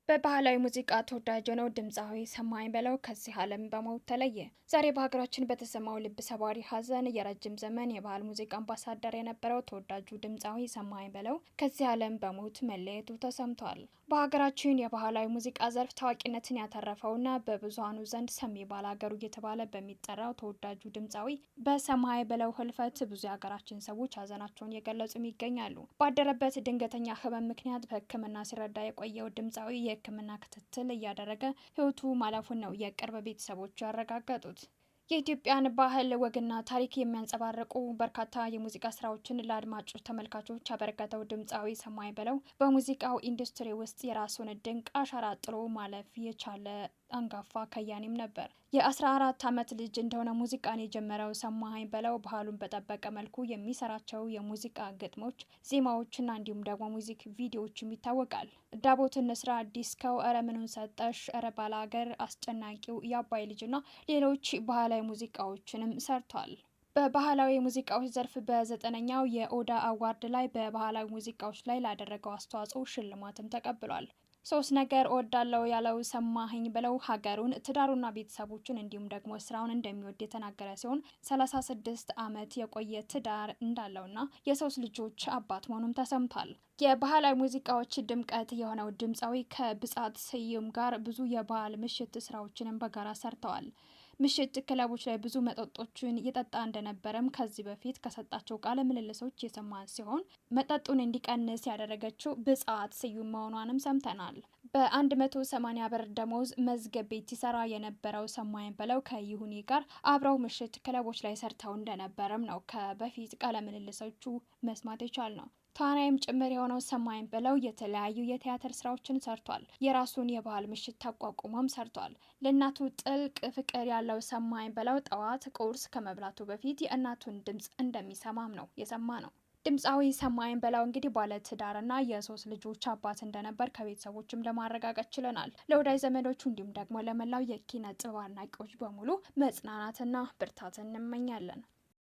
በባህላዊ ሙዚቃ ተወዳጅ ነው ድምፃዊ ሰማኸኝ በለው ከዚህ ዓለም በሞት ተለየ። ዛሬ በሀገራችን በተሰማው ልብ ሰባሪ ሀዘን የረጅም ዘመን የባህል ሙዚቃ አምባሳደር የነበረው ተወዳጁ ድምፃዊ ሰማኸኝ በለው ከዚህ ዓለም በሞት መለየቱ ተሰምቷል። በሀገራችን የባህላዊ ሙዚቃ ዘርፍ ታዋቂነትን ያተረፈውና በብዙሃኑ ዘንድ ሰሚ ባላገሩ እየተባለ በሚጠራው ተወዳጁ ድምፃዊ በሰማኸኝ በለው ህልፈት ብዙ የሀገራችን ሰዎች ሀዘናቸውን እየገለጹም ይገኛሉ። ባደረበት ድንገተኛ ህመም ምክንያት በሕክምና ሲረዳ የቆየው ድምፃዊ የሕክምና ክትትል እያደረገ ህይወቱ ማለፉን ነው የቅርብ ቤተሰቦቹ ያረጋገጡት። የኢትዮጵያን ባህል ወግና ታሪክ የሚያንጸባርቁ በርካታ የሙዚቃ ስራዎችን ለአድማጮች ተመልካቾች ያበረከተው ድምፃዊ ሰማኸኝ በለው በሙዚቃው ኢንዱስትሪ ውስጥ የራሱን ድንቅ አሻራ ጥሎ ማለፍ የቻለ አንጋፋ ከያኒም ነበር። የ14 ዓመት ልጅ እንደሆነ ሙዚቃን የጀመረው ሰማኸኝ በለው ባህሉን በጠበቀ መልኩ የሚሰራቸው የሙዚቃ ግጥሞች፣ ዜማዎችና እንዲሁም ደግሞ ሙዚክ ቪዲዮዎችም ይታወቃል። ዳቦት እንስራ፣ ዲስኮው፣ እረ ምኑን ሰጠሽ፣ እረ ባላገር፣ አስጨናቂው፣ የአባይ ልጅና ሌሎች ባህላዊ ሙዚቃዎችንም ሰርቷል። በባህላዊ ሙዚቃዎች ዘርፍ በ9ኛው የኦዳ አዋርድ ላይ በባህላዊ ሙዚቃዎች ላይ ላደረገው አስተዋጽኦ ሽልማትም ተቀብሏል። 3 ነገር እወዳለሁ ያለው ሰማኸኝ በለው ሀገሩን፣ ትዳሩና ቤተሰቦቹን እንዲሁም ደግሞ ስራውን እንደሚወድ የተናገረ ሲሆን 36 ዓመት የቆየ ትዳር እንዳለውና የ3 ልጆች አባት መሆኑም ተሰምቷል። የባህላዊ ሙዚቃዎች ድምቀት የሆነው ድምፃዊ ከብጻት ስዩም ጋር ብዙ የባህል ምሽት ስራዎችንም በጋራ ሰርተዋል። ምሽት ክለቦች ላይ ብዙ መጠጦችን ይጠጣ እንደነበረም ከዚህ በፊት ከሰጣቸው ቃለ ምልልሶች የሰማን ሲሆን መጠጡን እንዲቀንስ ያደረገችው ብጻት ስዩም መሆኗንም ሰምተናል። በ180 ብር ደሞዝ መዝገብ ቤት ይሰራ የነበረው ሰማኸኝ በለው ከይሁኔ ጋር አብረው ምሽት ክለቦች ላይ ሰርተው እንደነበረም ነው ከበፊት ቃለ ምልልሶቹ መስማት የቻልነው። ተዋናይም ጭምር የሆነው ሰማኸኝ በለው የተለያዩ የቲያትር ስራዎችን ሰርቷል። የራሱን የባህል ምሽት ተቋቁሞም ሰርቷል። ለእናቱ ጥልቅ ፍቅር ያለው ሰማኸኝ በለው ጠዋት ቁርስ ከመብላቱ በፊት የእናቱን ድምፅ እንደሚሰማም ነው የሰማ ነው። ድምፃዊ ሰማኸኝ በለው እንግዲህ ባለትዳርና የ3 ልጆች አባት እንደነበር ከቤተሰቦችም ለማረጋገጥ ችለናል። ለወዳጅ ዘመዶቹ እንዲሁም ደግሞ ለመላው የኪነ ጥበብ አድናቂዎች በሙሉ መጽናናትና ብርታትን እንመኛለን።